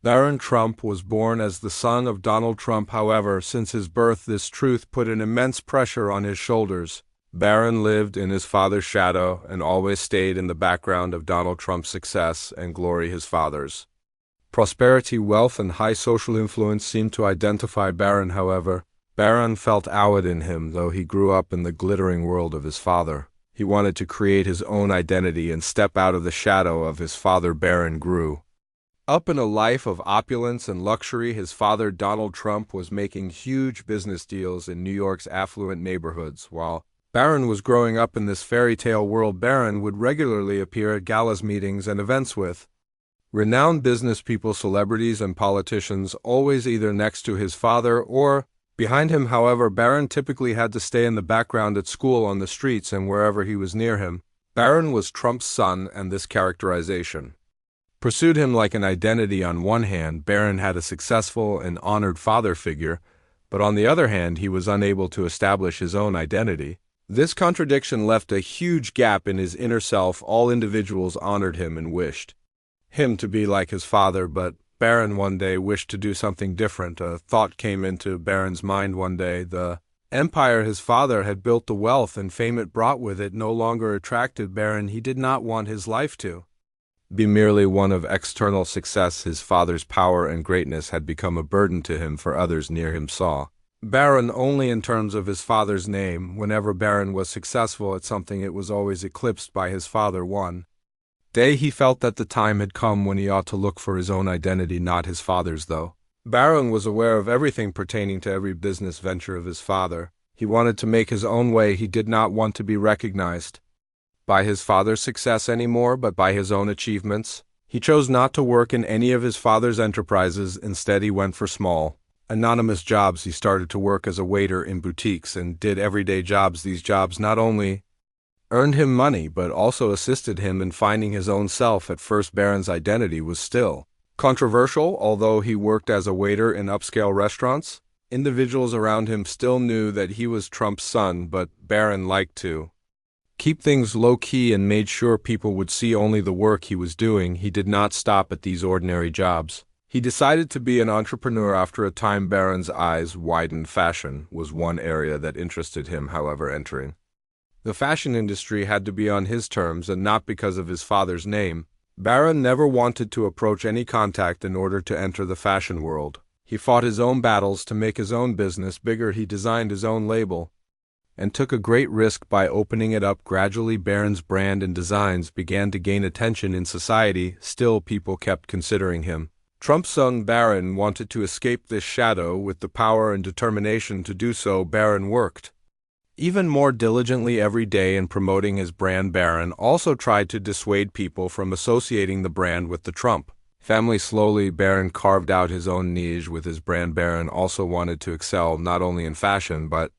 Barron Trump was born as the son of Donald Trump. However, since his birth, this truth put an immense pressure on his shoulders. Barron lived in his father's shadow and always stayed in the background of Donald Trump's success and glory, his father's. Prosperity, wealth, and high social influence seemed to identify Barron. However, Barron felt out in him, though he grew up in the glittering world of his father. He wanted to create his own identity and step out of the shadow of his father. Barron grew up in a life of opulence and luxury. His father, Donald Trump, was making huge business deals in New York's affluent neighborhoods. While Barron was growing up in this fairy tale world, Barron would regularly appear at galas, meetings, and events with renowned business people, celebrities, and politicians, always either next to his father or behind him. However, Barron typically had to stay in the background at school, on the streets, and wherever he was near him. Barron was Trump's son, and this characterization pursued him like an identity. On one hand, Barron had a successful and honored father figure, but on the other hand, he was unable to establish his own identity. This contradiction left a huge gap in his inner self. All individuals honored him and wished him to be like his father, but Barron one day wished to do something different. A thought came into Barron's mind one day. The empire his father had built, the wealth and fame it brought with it, no longer attracted Barron. He did not want his life to be merely one of external success. His father's power and greatness had become a burden to him, for others near him saw Barron only in terms of his father's name. Whenever Barron was successful at something, it was always eclipsed by his father. One day he felt that the time had come when he ought to look for his own identity, not his father's. Though Barron was aware of everything pertaining to every business venture of his father, he wanted to make his own way. He did not want to be recognized by his father's success anymore, but by his own achievements. He chose not to work in any of his father's enterprises. Instead, he went for small, anonymous jobs. He started to work as a waiter in boutiques and did everyday jobs. These jobs not only earned him money, but also assisted him in finding his own self. At first, Barron's identity was still controversial. Although he worked as a waiter in upscale restaurants, individuals around him still knew that he was Trump's son, but Barron liked to keep things low-key and made sure people would see only the work he was doing. He did not stop at these ordinary jobs. He decided to be an entrepreneur. After a time, Barron's eyes widened. Fashion was one area that interested him. However, entering the fashion industry had to be on his terms and not because of his father's name. Barron never wanted to approach any contact in order to enter the fashion world. He fought his own battles to make his own business bigger. He designed his own label and took a great risk by opening it up. Gradually, Barron's brand and designs began to gain attention in society. Still, people kept considering him Trump's son. Barron wanted to escape this shadow. With the power and determination to do so, Barron worked even more diligently every day in promoting his brand. Barron also tried to dissuade people from associating the brand with the Trump family. Slowly, Barron carved out his own niche with his brand. Barron also wanted to excel not only in fashion, but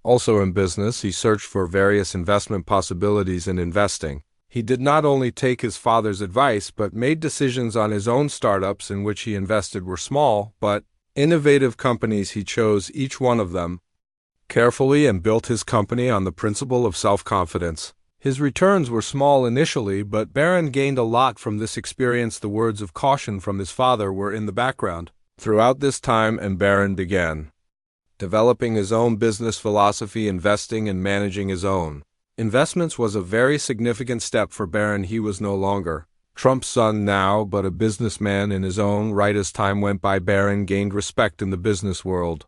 also in business. He searched for various investment possibilities in investing. He did not only take his father's advice, but made decisions on his own. Startups in which he invested were small, but innovative companies. He chose each one of them carefully and built his company on the principle of self-confidence. His returns were small initially, but Barron gained a lot from this experience. The words of caution from his father were in the background throughout this time, and Barron began developing his own business philosophy. Investing and managing his own investments was a very significant step for Barron. He was no longer Trump's son now, but a businessman in his own right. As time went by, Barron gained respect in the business world.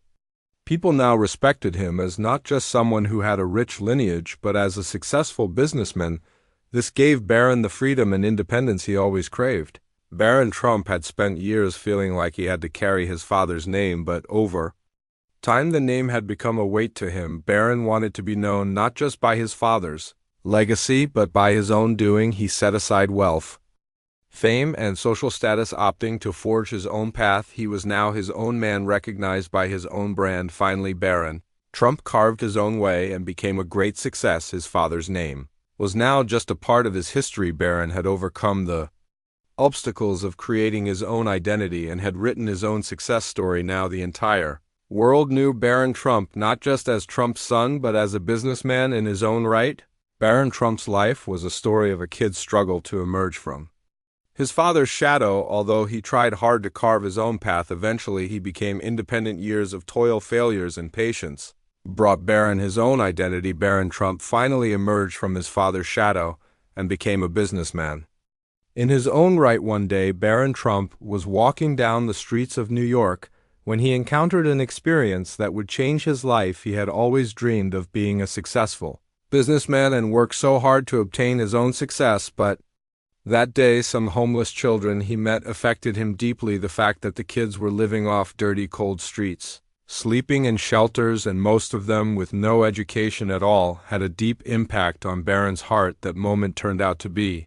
People now respected him as not just someone who had a rich lineage, but as a successful businessman. This gave Barron the freedom and independence he always craved. Barron Trump had spent years feeling like he had to carry his father's name, but over time the name had become a weight to him. Barron wanted to be known not just by his father's legacy, but by his own doing. He set aside wealth, fame, and social status, opting to forge his own path. He was now his own man, recognized by his own brand. Finally, Barron Trump carved his own way and became a great success. His father's name was now just a part of his history. Barron had overcome the obstacles of creating his own identity and had written his own success story. Now the entire world knew Barron Trump not just as Trump's son, but as a businessman in his own right. Barron Trump's life was a story of a kid's struggle to emerge from His father's shadow, although he tried hard to carve his own path, eventually he became independent. Years of toil, failures, and patience brought Barron his own identity. Barron Trump finally emerged from his father's shadow and became a businessman. In his own right, one day, Barron Trump was walking down the streets of New York when he encountered an experience that would change his life. He had always dreamed of being a successful businessman and worked so hard to obtain his own success, but that day some homeless children he met affected him deeply. The fact that the kids were living off dirty, cold streets, sleeping in shelters, and most of them with no education at all, had a deep impact on Barron's heart. That moment turned out to be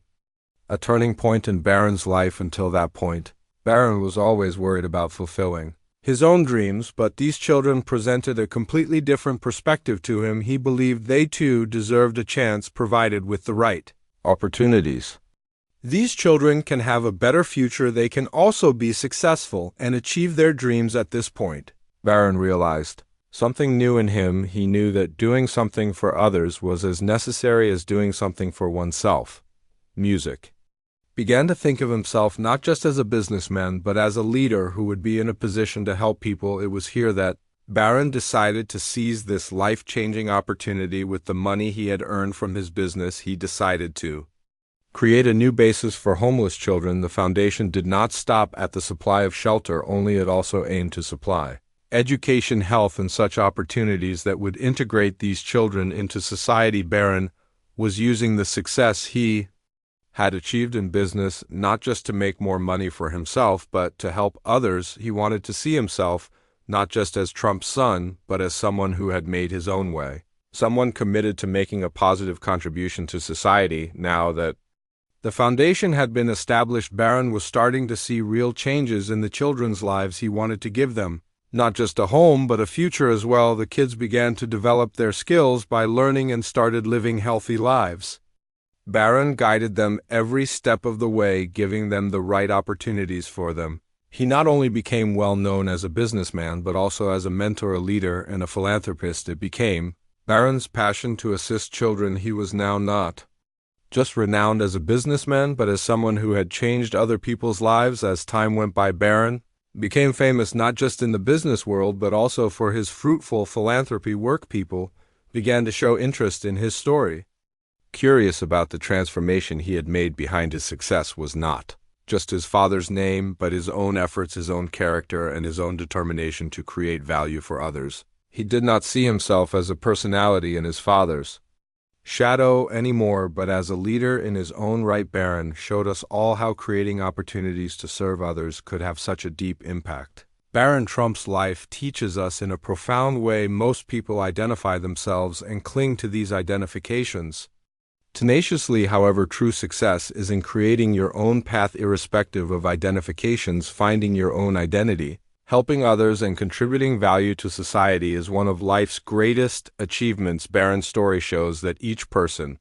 a turning point in Barron's life. Until that point, Barron was always worried about fulfilling his own dreams, but these children presented a completely different perspective to him. He believed they too deserved a chance provided with the right opportunities. These children can have a better future. They can also be successful and achieve their dreams. At this point, Barron realized something new in him. He knew that doing something for others was as necessary as doing something for oneself. Music. Began to think of himself not just as a businessman, but as a leader who would be in a position to help people. It was here that Barron decided to seize this life-changing opportunity. With the money he had earned from his business, he decided to create a new basis for homeless children. The foundation did not stop at the supply of shelter only, it also aimed to supply education, health, and such opportunities that would integrate these children into society. Barron was using the success he had achieved in business not just to make more money for himself, but to help others. He wanted to see himself not just as Trump's son, but as someone who had made his own way, someone committed to making a positive contribution to society. Now that the foundation had been established, Barron was starting to see real changes in the children's lives. He wanted to give them not just a home, but a future as well. The kids began to develop their skills by learning and started living healthy lives. Barron guided them every step of the way, giving them the right opportunities for them. He not only became well known as a businessman, but also as a mentor, a leader, and a philanthropist. It became Barron's passion to assist children. He was now not just renowned as a businessman, but as someone who had changed other people's lives. As time went by, Barron became famous not just in the business world, but also for his fruitful philanthropy work. People began to show interest in his story. Curious about the transformation he had made. Behind his success was not just his father's name, but his own efforts, his own character, and his own determination to create value for others. He did not see himself as a personality in his father's shadow anymore, but as a leader in his own right. Barron showed us all how creating opportunities to serve others could have such a deep impact. Barron Trump's life teaches us in a profound way. Most people identify themselves and cling to these identifications tenaciously. However, true success is in creating your own path irrespective of identifications. Finding your own identity, helping others, and contributing value to society is one of life's greatest achievements. Barron's story shows that each person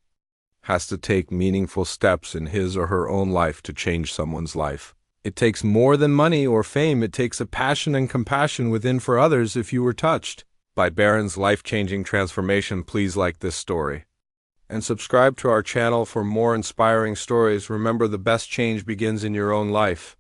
has to take meaningful steps in his or her own life to change someone's life. It takes more than money or fame. It takes a passion and compassion within for others. If you were touched by Barron's life-changing transformation, please like this story and subscribe to our channel for more inspiring stories. Remember, the best change begins in your own life.